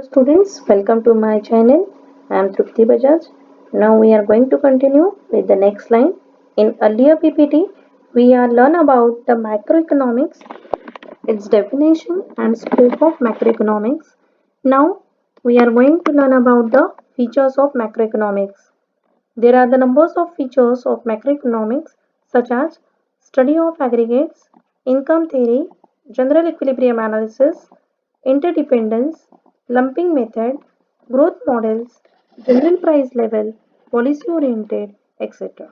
students, welcome to my channel. I am Trupti Bajaj. Now we are going to continue with the next line. In earlier PPT, we are learn about the macroeconomics, its definition and scope of macroeconomics. Now we are going to learn about the features of macroeconomics. There are the numbers of features of macroeconomics such as study of aggregates, income theory, general equilibrium analysis, interdependence, lumping method, growth models, general price level, policy oriented, etc.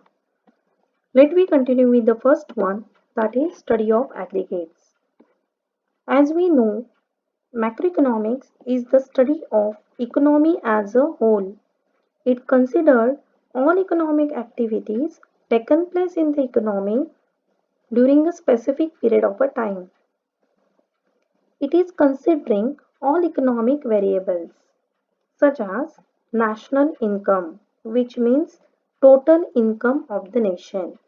Let me continue with the first one, that is study of aggregates. As we know, macroeconomics is the study of economy as a whole. It considered all economic activities taken place in the economy during a specific period of a time. It is considering all economic variables such as national income, which means total income of the nation,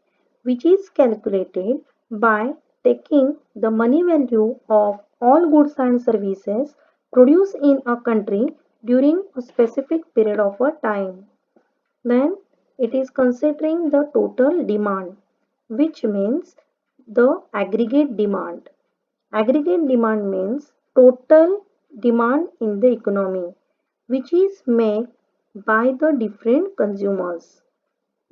which is calculated by taking the money value of all goods and services produced in a country during a specific period of a time. Then it is considering the total demand, which means the aggregate demand. Aggregate demand means total demand in the economy, which is made by the different consumers.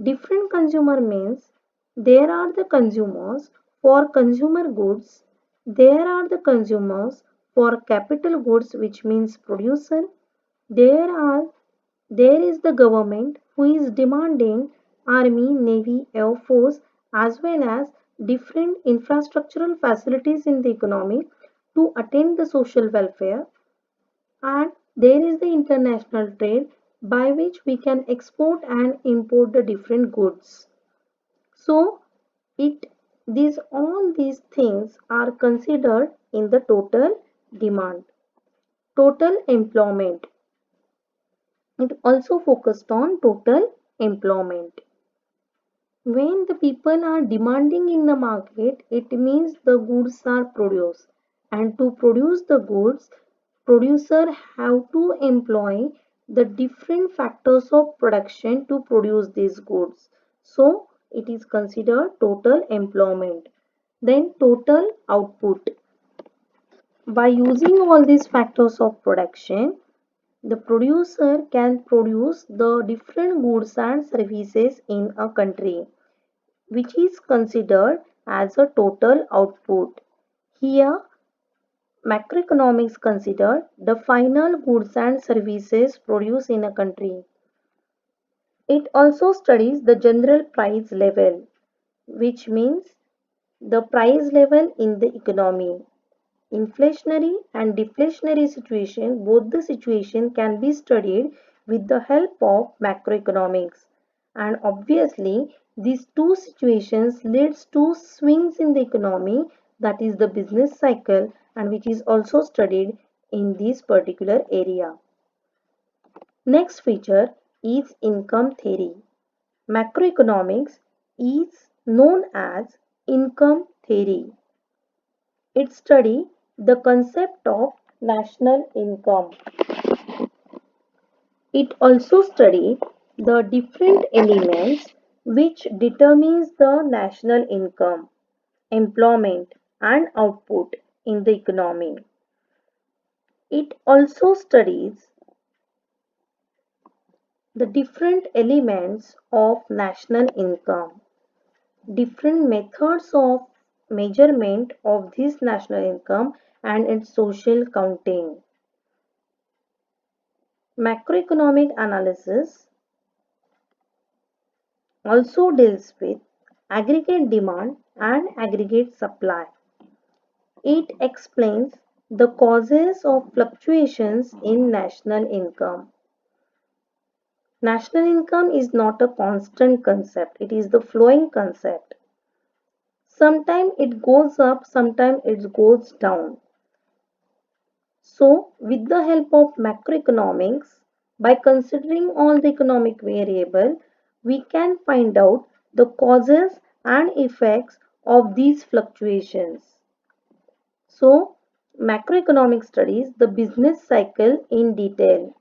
Different consumer means there are the consumers for consumer goods, there are the consumers for capital goods, which means producer, there are there is the government who is demanding army, navy, air force as well as different infrastructural facilities in the economy to attain the social welfare, and there is the international trade by which we can export and import the different goods. So it these all these things are considered in the total demand. Total employment. It also focused on total employment. When the people are demanding in the market, it means the goods are produced. And to produce the goods, producer have to employ the different factors of production to produce these goods. So it is considered total employment. Then total output. By using all these factors of production, the producer can produce the different goods and services in a country, which is considered as a total output. Here, macroeconomics consider the final goods and services produced in a country. It also studies the general price level, which means the price level in the economy. Inflationary and deflationary situation, both the situation can be studied with the help of macroeconomics. And obviously, these two situations leads to swings in the economy, that is the business cycle, and which is also studied in this particular area. Next feature is income theory. Macroeconomics is known as income theory. It studies the concept of national income. It also studies the different elements which determines the national income, employment and output in the economy. It also studies the different elements of national income, different methods of measurement of this national income and its social counting. Macroeconomic analysis also deals with aggregate demand and aggregate supply. It explains the causes of fluctuations in national income. National income is not a constant concept, it is the flowing concept. Sometimes it goes up, sometimes it goes down. So, with the help of macroeconomics, by considering all the economic variables, we can find out the causes and effects of these fluctuations. So, Macroeconomic studies the business cycle in detail,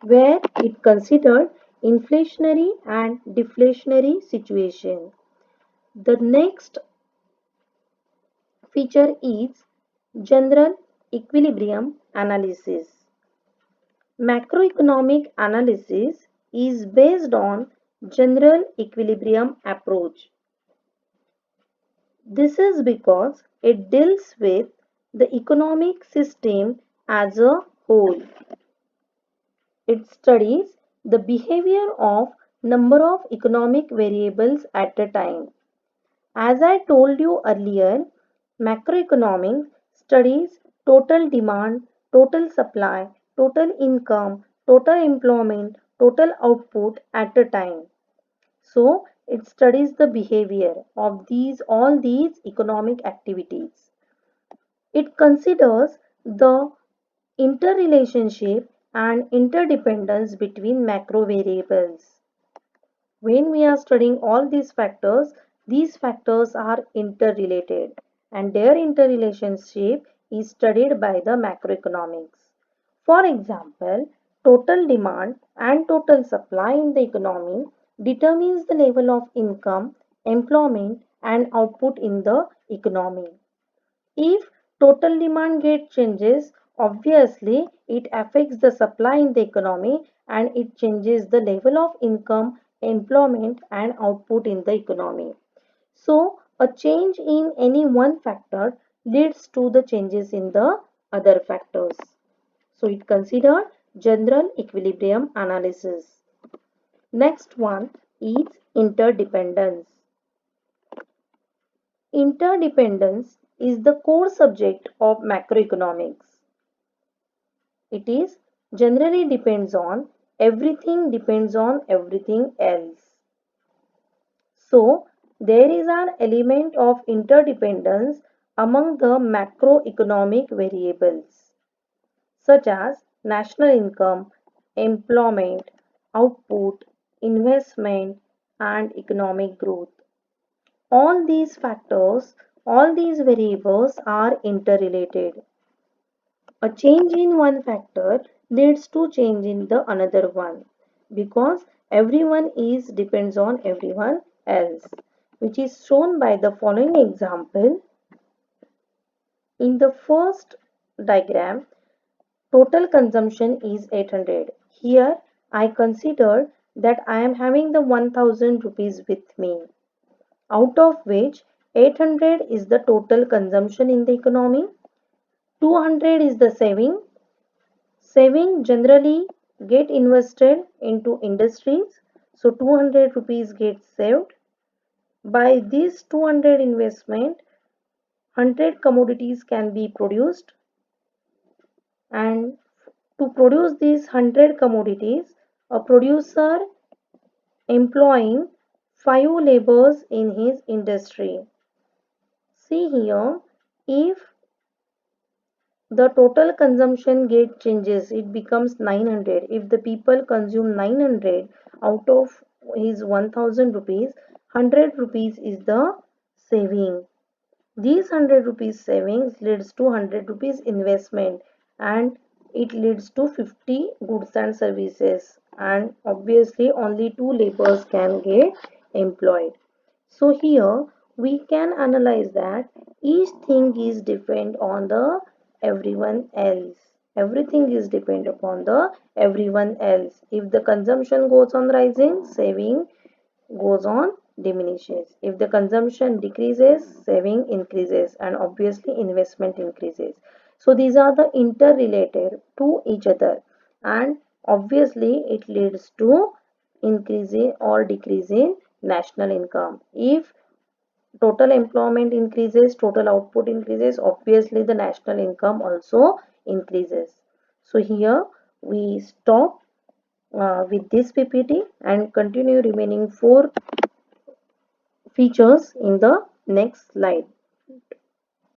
where it considered inflationary and deflationary situation. The next feature is general equilibrium analysis. Macroeconomic analysis is based on general equilibrium approach. This is because it deals with the economic system as a whole. It studies the behavior of number of economic variables at a time. As I told you earlier, macroeconomics studies total demand, total supply, total income, total employment, total output at a time. So it studies the behavior of all these economic activities. It considers the interrelationship and interdependence between macro variables. When we are studying all these factors are interrelated and their interrelationship is studied by the macroeconomics. For example, total demand and total supply in the economy determines the level of income, employment and output in the economy. If total demand gets changes, obviously it affects the supply in the economy and it changes the level of income, employment and output in the economy. So a change in any one factor leads to the changes in the other factors. So it considered general equilibrium analysis. Next one is interdependence. Interdependence is the core subject of macroeconomics. It is generally depends on everything else. So there is an element of interdependence among the macroeconomic variables such as national income, employment, output, investment and economic growth. All these factors, all these variables are interrelated. A change in one factor leads to change in the another one because everyone is depends on everyone else, which is shown by the following example. In the first diagram, total consumption is 800. Here I consider that I am having the 1000 rupees with me, out of which 800 is the total consumption in the economy, 200 is the saving. Saving generally get invested into industries. So 200 rupees gets saved. By this 200 investment, 100 commodities can be produced. And to produce these 100 commodities, a producer employing 5 laborers in his industry. See here, if the total consumption gate changes, it becomes 900. If the people consume 900 out of his 1000 rupees, 100 rupees is the saving. These 100 rupees savings leads to 100 rupees investment and it leads to 50 goods and services, and obviously only 2 laborers can get employed. So here we can analyze that each thing is depend on the everyone else. Everything is depend upon the everyone else. If the consumption goes on rising, saving goes on diminishes. If the consumption decreases, saving increases and obviously investment increases. So these are the interrelated to each other and obviously it leads to increasing or decreasing national income. If total employment increases, total output increases, obviously the national income also increases. So here we stop with this PPT and continue remaining 4 features in the next slide.